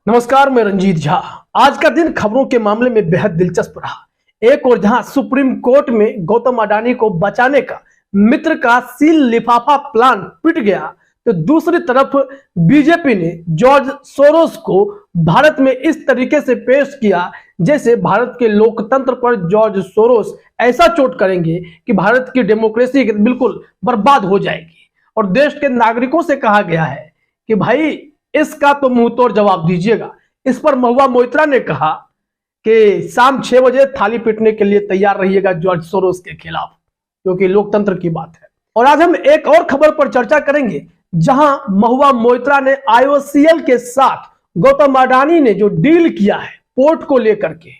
नमस्कार, मैं रंजीत झा। आज का दिन खबरों के मामले में बेहद दिलचस्प रहा। एक और जहां सुप्रीम कोर्ट में गौतम अडानी को बचाने का मित्र का सील लिफाफा प्लान पिट गया, तो दूसरी तरफ बीजेपी ने जॉर्ज सोरोस को भारत में इस तरीके से पेश किया जैसे भारत के लोकतंत्र पर जॉर्ज सोरोस ऐसा चोट करेंगे कि भारत की डेमोक्रेसी बिल्कुल बर्बाद हो जाएगी। और देश के नागरिकों से कहा गया है कि भाई इसका तो मुंह तोड़ जवाब दीजिएगा। इस पर महुआ मोइत्रा ने कहा कि शाम 6 बजे थाली पीटने के लिए तैयार रहिएगा जॉर्ज सोरोस के खिलाफ, क्योंकि लोकतंत्र की बात है। और आज हम एक और खबर पर चर्चा करेंगे, जहां महुआ मोइत्रा ने आईओसीएल के साथ गौतम अडानी ने जो डील किया है पोर्ट को लेकर के,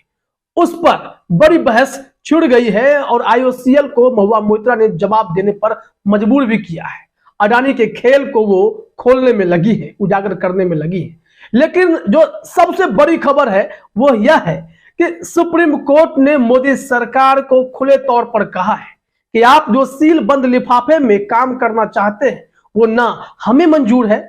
उस पर बड़ी बहस छिड़ गई है और आईओसीएल को महुआ मोइत्रा ने जवाब देने पर मजबूर भी किया है। अडानी के खेल को वो खोलने में लगी है, उजागर करने में लगी है। लेकिन जो सबसे बड़ी खबर है वो यह है कि सुप्रीम कोर्ट ने मोदी सरकार को खुले तौर पर कहा है कि आप जो सील बंद लिफाफे में काम करना चाहते हैं वो ना हमें मंजूर है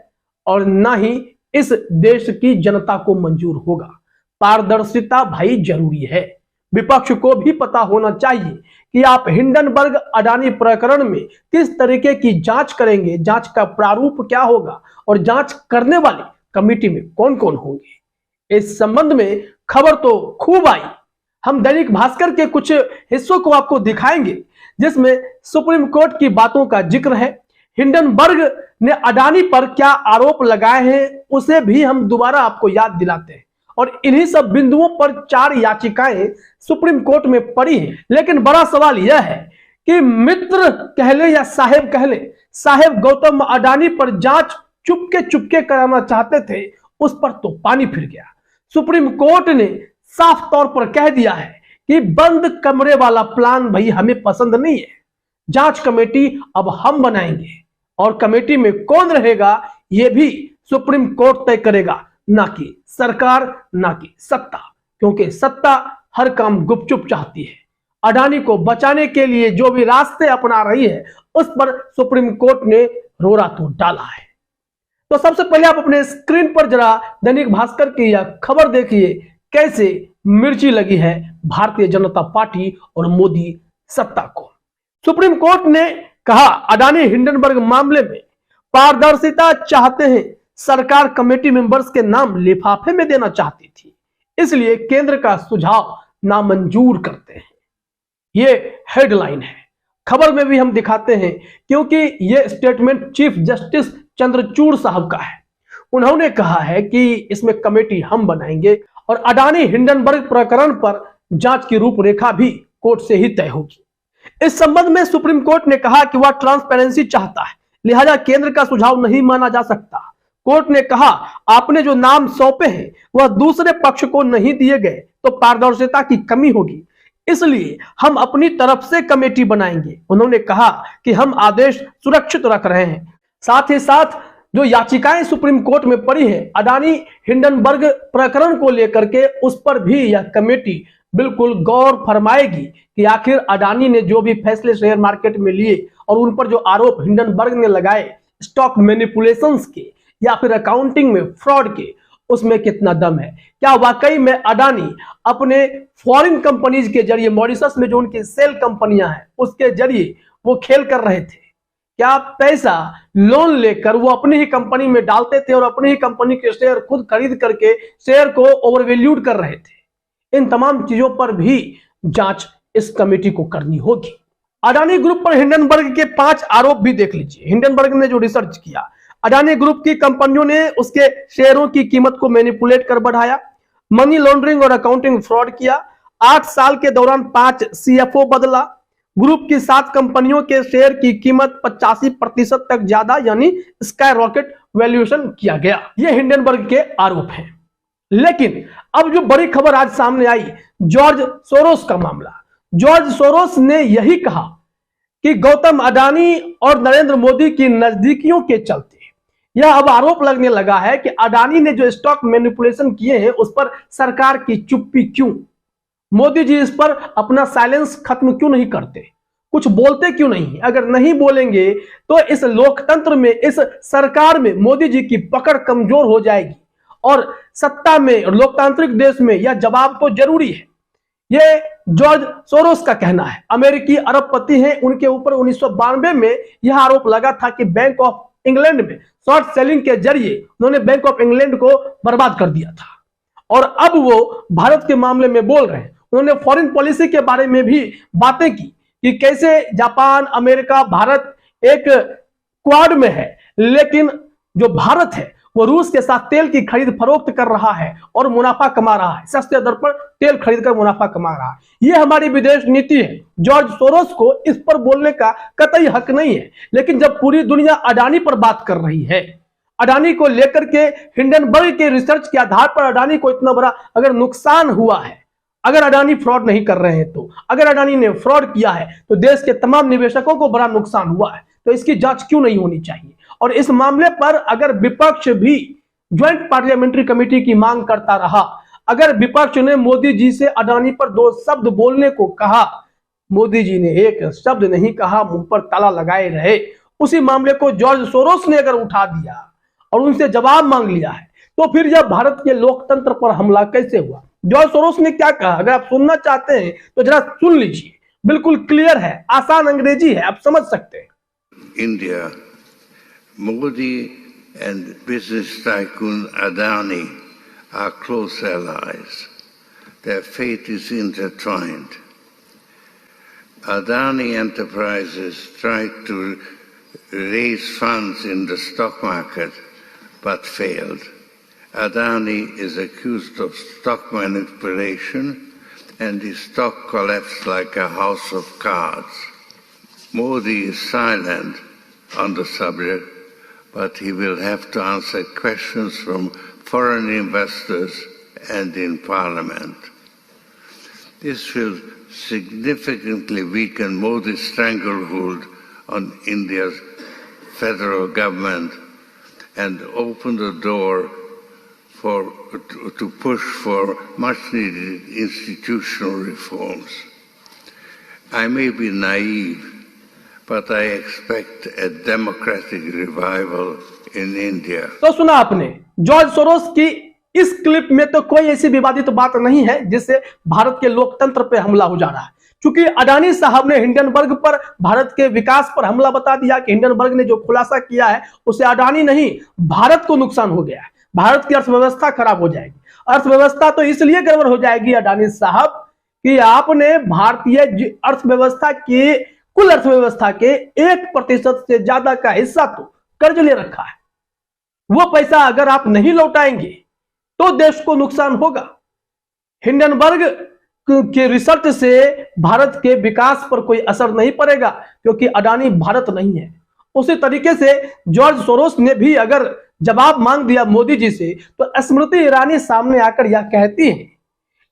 और ना ही इस देश की जनता को मंजूर होगा। पारदर्शिता भाई जरूरी है। विपक्ष को भी पता होना चाहिए कि आप हिंडनबर्ग अडानी प्रकरण में किस तरीके की जांच करेंगे, जांच का प्रारूप क्या होगा और जांच करने वाली कमेटी में कौन कौन होंगे। इस संबंध में खबर तो खूब आई। हम दैनिक भास्कर के कुछ हिस्सों को आपको दिखाएंगे जिसमें सुप्रीम कोर्ट की बातों का जिक्र है। हिंडनबर्ग ने अडानी पर क्या आरोप लगाए हैं उसे भी हम दोबारा आपको याद दिलाते हैं। और इन्हीं सब बिंदुओं पर 4 याचिकाएं सुप्रीम कोर्ट में पड़ी हैं। लेकिन बड़ा सवाल यह है कि मित्र कहले या साहेब कहले, साहेब गौतम अडानी पर जांच चुपके चुपके कराना चाहते थे, उस पर तो पानी फिर गया। सुप्रीम कोर्ट ने साफ तौर पर कह दिया है कि बंद कमरे वाला प्लान भाई हमें पसंद नहीं है। जांच कमेटी अब हम बनाएंगे और कमेटी में कौन रहेगा यह भी सुप्रीम कोर्ट तय करेगा, ना कि सरकार, ना कि सत्ता, क्योंकि सत्ता हर काम गुपचुप चाहती है। अडानी को बचाने के लिए जो भी रास्ते अपना रही है उस पर सुप्रीम कोर्ट ने रोड़ा तो डाला है। तो सबसे पहले आप अपने स्क्रीन पर जरा दैनिक भास्कर की यह खबर देखिए, कैसे मिर्ची लगी है भारतीय जनता पार्टी और मोदी सत्ता को। सुप्रीम कोर्ट ने कहा अडानी हिंडनबर्ग मामले में पारदर्शिता चाहते हैं, सरकार कमेटी मेंबर्स के नाम लिफाफे में देना चाहती थी, इसलिए केंद्र का सुझाव नामंजूर करते हैं। ये हेडलाइन है। खबर में भी हम दिखाते हैं क्योंकि ये स्टेटमेंट चीफ जस्टिस चंद्रचूड़ साहब का है। उन्होंने कहा है कि इसमें कमेटी हम बनाएंगे और अडानी हिंडनबर्ग प्रकरण पर जांच की रूपरेखा भी कोर्ट से ही तय होगी। इस संबंध में सुप्रीम कोर्ट ने कहा कि वह ट्रांसपेरेंसी चाहता है, लिहाजा केंद्र का सुझाव नहीं माना जा सकता। कोर्ट ने कहा आपने जो नाम सौंपे हैं वह दूसरे पक्ष को नहीं दिए गए तो पारदर्शिता की कमी होगी, इसलिए हम अपनी तरफ से कमेटी बनाएंगे। उन्होंने कहा कि हम आदेश सुरक्षित रख रहे हैं। साथ ही साथ जो याचिकाएं सुप्रीम कोर्ट में पड़ी है अडानी हिंडनबर्ग प्रकरण को लेकर के, उस पर भी यह कमेटी बिल्कुल गौर फरमाएगी कि आखिर अडानी ने जो भी फैसले शेयर मार्केट में लिए और उन पर जो आरोप हिंडनबर्ग ने लगाए स्टॉक मैनिपुलेशंस के या फिर अकाउंटिंग में फ्रॉड के, उसमें कितना दम है। क्या वाकई में अडानी अपने फॉरेन कंपनीज के जरिए, मॉरिशस में जो उनकी सेल कंपनियां हैं उसके जरिए वो खेल कर रहे थे? क्या पैसा लोन लेकर वो अपनी ही कंपनी में डालते थे और अपनी ही कंपनी के शेयर खुद खरीद करके शेयर को ओवरवैल्यूड कर रहे थे? इन तमाम चीजों पर भी जांच इस कमेटी को करनी होगी। अडानी ग्रुप पर हिंडनबर्ग के 5 आरोप भी देख लीजिए। हिंडनबर्ग ने जो रिसर्च किया, अडानी ग्रुप की कंपनियों ने उसके शेयरों की कीमत को मैनिपुलेट कर बढ़ाया, मनी लॉन्ड्रिंग और अकाउंटिंग फ्रॉड किया, 8 साल के दौरान 5 सीएफओ बदला, ग्रुप की 7 कंपनियों के शेयर की कीमत 85% तक ज्यादा यानी स्काई रॉकेट वैल्यूएशन किया गया। ये हिंडनबर्ग के आरोप हैं। लेकिन अब जो बड़ी खबर आज सामने आई, जॉर्ज सोरोस का मामला। जॉर्ज सोरोस ने यही कहा कि गौतम अडानी और नरेंद्र मोदी की नजदीकियों के चलते यह अब आरोप लगने लगा है कि अडानी ने जो स्टॉक मैनिपुलेशन किए हैं उस पर सरकार की चुप्पी क्यों? मोदी जी इस पर अपना साइलेंस खत्म क्यों नहीं करते? कुछ बोलते क्यों नहीं? अगर नहीं बोलेंगे तो इस लोकतंत्र में, इस सरकार में मोदी जी की पकड़ कमजोर हो जाएगी और सत्ता में और लोकतांत्रिक देश में यह जवाब तो जरूरी है। ये जॉर्ज सोरोस का कहना है। अमेरिकी अरबपति हैं, उनके ऊपर 1992 में यह आरोप लगा था कि बैंक ऑफ इंग्लैंड में शॉर्ट सेलिंग के जरिए उन्होंने बैंक ऑफ इंग्लैंड को बर्बाद कर दिया था। और अब वो भारत के मामले में बोल रहे हैं। उन्होंने फॉरेन पॉलिसी के बारे में भी बातें की कि कैसे जापान, अमेरिका, भारत एक क्वाड में है, लेकिन जो भारत है वो रूस के साथ तेल की खरीद फरोख्त कर रहा है और मुनाफा कमा रहा है, सस्ते दर पर तेल खरीदकर मुनाफा कमा रहा है। यह हमारी विदेश नीति है। जॉर्ज सोरोस को इस पर बोलने का कतई हक नहीं है, लेकिन जब पूरी दुनिया अडानी पर बात कर रही है, अडानी को लेकर के हिंडनबर्ग के रिसर्च के आधार पर अडानी को इतना बड़ा अगर नुकसान हुआ है, अगर अडानी फ्रॉड नहीं कर रहे हैं तो, अगर अडानी ने फ्रॉड किया है तो देश के तमाम निवेशकों को बड़ा नुकसान हुआ है, तो इसकी जांच क्यों नहीं होनी चाहिए? और इस मामले पर अगर विपक्ष भी ज्वाइंट पार्लियामेंट्री कमेटी की मांग करता रहा, अगर विपक्ष ने मोदी जी से अडानी पर 2 शब्द बोलने को कहा, मोदी जी ने एक शब्द नहीं कहा, मुंह पर ताला लगाए रहे, उसी मामले को जॉर्ज सोरोस ने अगर उठा दिया और उनसे जवाब मांग लिया है, तो फिर यह भारत के लोकतंत्र पर हमला कैसे हुआ? जॉर्ज सोरोस ने क्या कहा, अगर आप सुनना चाहते हैं तो जरा सुन लीजिए। बिल्कुल क्लियर है, आसान अंग्रेजी है, आप समझ सकते हैं। India, Modi and business tycoon Adani are close allies. Their fate is intertwined. Adani Enterprises tried to raise funds in the stock market but failed. Adani is accused of stock manipulation and his stock collapsed like a house of cards. Modi is silent on the subject, but he will have to answer questions from foreign investors and in Parliament. This will significantly weaken Modi's stranglehold on India's federal government and open the door to push for much-needed institutional reforms. I may be naive, but I expect a democratic revival in India. तो सुना आपने, George Soros की इस clip में तो कोई ऐसी विवादित बात नहीं है जिससे भारत के लोकतंत्र पे हमला हो जा रहा है। क्योंकि अडानी साहब ने हिंडनबर्ग पर भारत के विकास पर हमला बता दिया कि हिंडनबर्ग ने जो खुलासा किया है उससे अडानी नहीं, भारत को नुकसान हो गया है, भारत की अर्थव्यवस्था खराब हो जाएगी। अर्थव्यवस्था तो इसलिए गड़बड़ हो जाएगी अडानी साहब कि आपने भारतीय अर्थव्यवस्था की कुल अर्थव्यवस्था के 1% से ज्यादा का हिस्सा तो कर्ज ले रखा है। वो पैसा अगर आप नहीं लौटाएंगे तो देश को नुकसान होगा। हिंडनबर्ग के रिसर्च से भारत के विकास पर कोई असर नहीं पड़ेगा क्योंकि अडानी भारत नहीं है। उसी तरीके से जॉर्ज सोरोस ने भी अगर जवाब मांग दिया मोदी जी से, तो स्मृति ईरानी सामने आकर यह कहती है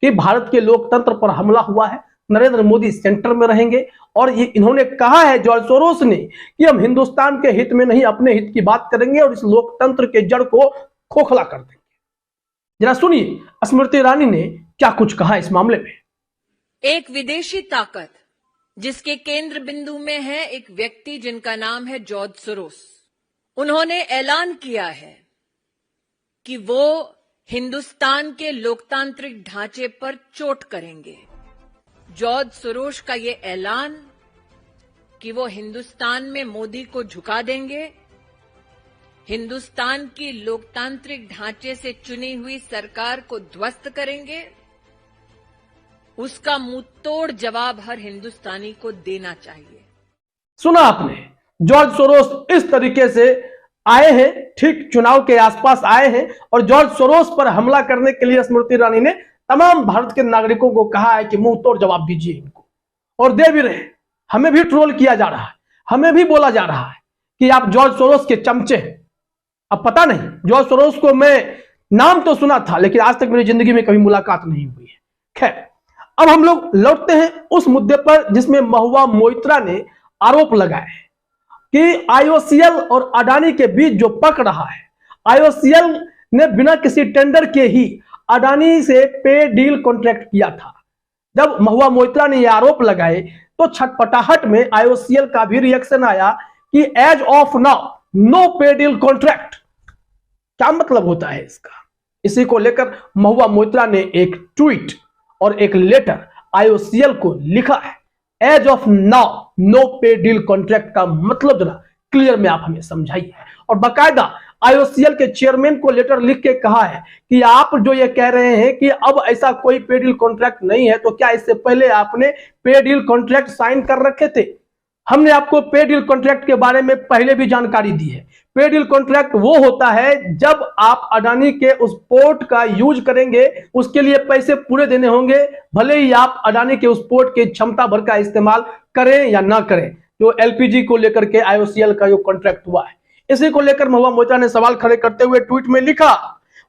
कि भारत के लोकतंत्र पर हमला हुआ है, नरेंद्र मोदी सेंटर में रहेंगे। और ये इन्होंने कहा है जॉर्ज सोरोस ने कि हम हिंदुस्तान के हित में नहीं अपने हित की बात करेंगे और इस लोकतंत्र के जड़ को खोखला कर देंगे। जरा सुनिए स्मृति ईरानी ने क्या कुछ कहा इस मामले में। एक विदेशी ताकत जिसके केंद्र बिंदु में है एक व्यक्ति जिनका नाम है जॉर्ज सोरोस, उन्होंने ऐलान किया है कि वो हिंदुस्तान के लोकतांत्रिक ढांचे पर चोट करेंगे। जॉर्ज सोरोस का ये ऐलान कि वो हिंदुस्तान में मोदी को झुका देंगे, हिंदुस्तान की लोकतांत्रिक ढांचे से चुनी हुई सरकार को ध्वस्त करेंगे, उसका मुंहतोड़ जवाब हर हिंदुस्तानी को देना चाहिए। सुना आपने, जॉर्ज सोरोस इस तरीके से आए हैं, ठीक चुनाव के आसपास आए हैं और जॉर्ज सोरोस पर हमला करने के लिए स्मृति ईरानी ने तमाम भारत के नागरिकों को कहा है कि मुंह तोड़ जवाब दीजिए इनको, और दे भी रहे। हमें भी ट्रोल किया जा रहा है, हमें भी बोला जा रहा है कि आप जॉर्ज सोरोस के चमचे हैं। अब पता नहीं, जॉर्ज सोरोस को मैं नाम तो सुना था लेकिन आज तक मेरी जिंदगी में कभी मुलाकात नहीं हुई है। खैर, अब हम लोग लौटते हैं उस मुद्दे पर जिसमें महुआ मोइत्रा ने आरोप लगाए हैं कि आईओसीएल और अडानी के बीच जो पक रहा है, आईओसीएल ने बिना किसी टेंडर के ही अडानी से पे डील कॉन्ट्रैक्ट किया था। जब महुआ मोइत्रा ने यह आरोप लगाए तो छटपटाहट में आईओसीएल का भी रिएक्शन आया कि एज ऑफ नाउ नो पे डील कॉन्ट्रैक्ट। क्या मतलब होता है इसका? इसी को लेकर महुआ मोइत्रा ने एक ट्वीट और एक लेटर आईओसीएल को लिखा है। एज ऑफ नाउ नो पे डील कॉन्ट्रैक्ट का मतलब जरा क्लियर में आप हमें समझाइए। और बाकायदा आईओसीएल के चेयरमैन को लेटर लिख के कहा है कि आप जो ये कह रहे हैं कि अब ऐसा कोई पे डील कॉन्ट्रैक्ट नहीं है, तो क्या इससे पहले आपने पे डील कॉन्ट्रैक्ट साइन कर रखे थे? हमने आपको पे डील कॉन्ट्रैक्ट के बारे में पहले भी जानकारी दी है। पे डील कॉन्ट्रैक्ट वो होता है जब आप अडानी के उस पोर्ट का यूज करेंगे, उसके लिए पैसे पूरे देने होंगे, भले ही आप अडानी के उस पोर्ट की क्षमता भर का इस्तेमाल करें या ना करें। जो एलपीजी को लेकर के आईओसीएल का जो कॉन्ट्रैक्ट हुआ है, इसी को लेकर महुआ मोइत्रा ने सवाल खड़े करते हुए ट्वीट में लिखा,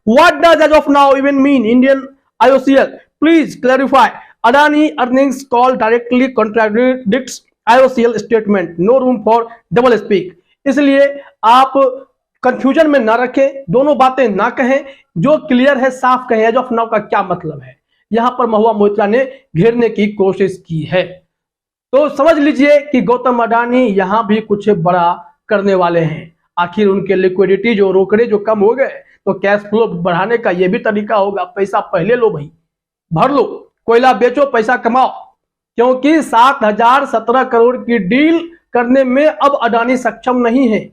what does as of now even mean Indian IOCL, please clarify. Adani earnings call directly contradicts IOCL statement, no room for double speak. इसलिए आप कंफ्यूजन में ना रखें, दोनों बातें ना कहें, जो क्लियर है साफ कहें। एज ऑफ नाउ का क्या मतलब है, यहां पर महुआ मोइत्रा ने घेरने की कोशिश की है। तो समझ लीजिए कि गौतम अडानी यहां भी कुछ बड़ा करने वाले हैं। आखिर उनके लिक्विडिटी जो रोकड़े जो कम हो गए, तो कैश फ्लो बढ़ाने का यह भी तरीका होगा, पैसा पहले लो भाई, भर लो, कोयला बेचो, पैसा कमाओ। क्योंकि 7017 करोड़ की डील करने में अब अडानी सक्षम नहीं है,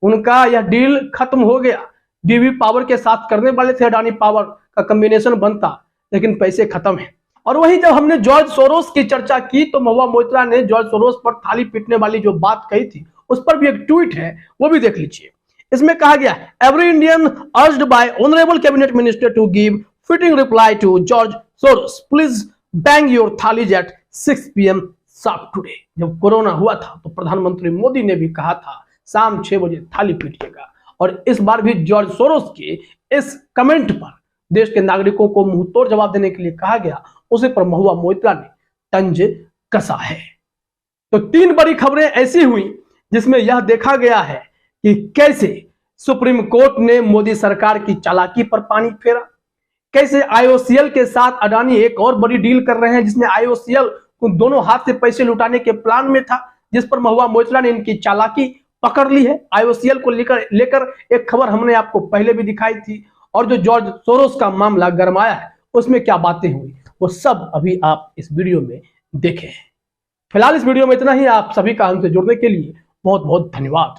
उनका यह डील खत्म हो गया। डीवी पावर के साथ करने वाले थे, अडानी पावर का कॉम्बिनेशन बनता, लेकिन पैसे खत्म है। और वहीं जब हमने जॉर्ज सोरोस की चर्चा की, तो महुआ मोइत्रा ने जॉर्ज सोरोस पर थाली पीटने वाली जो बात कही थी, उस पर भी एक ट्वीट है, वो भी देख लीजिए। इसमें कहा गया, every Indian urged by honourable cabinet minister to give fitting reply to George Soros, please bang your thalis at 6 PM sharp today. जब कोरोना हुआ था तो प्रधानमंत्री मोदी ने भी कहा था शाम 6 बजे थाली पीटिएगा, और इस बार भी जॉर्ज सोरोस के इस कमेंट पर देश के नागरिकों को मुंहतोड़ जवाब देने के लिए कहा गया, उसे पर महुआ मोइत्रा ने तंज कसा है। तो 3 बड़ी खबरें ऐसी हुई जिसमें यह देखा गया है कि कैसे सुप्रीम कोर्ट ने मोदी सरकार की चालाकी पर पानी फेरा, कैसे आईओसीएल के साथ अडानी एक और बड़ी डील कर रहे हैं, जिसमें आईओसीएल उन दोनों हाथ से पैसे लुटाने के प्लान में था, जिस पर महुआ मोइत्रा ने इनकी चालाकी पकड़ ली है। आईओसीएल को लेकर एक खबर हमने आपको पहले भी दिखाई थी, और जो जॉर्ज सोरोस का मामला गरमाया है, उसमें क्या बातें हुई, वो सब अभी आप इस वीडियो में देखें। फिलहाल इस वीडियो में इतना ही। आप सभी का हमसे जुड़ने के लिए बहुत बहुत धन्यवाद।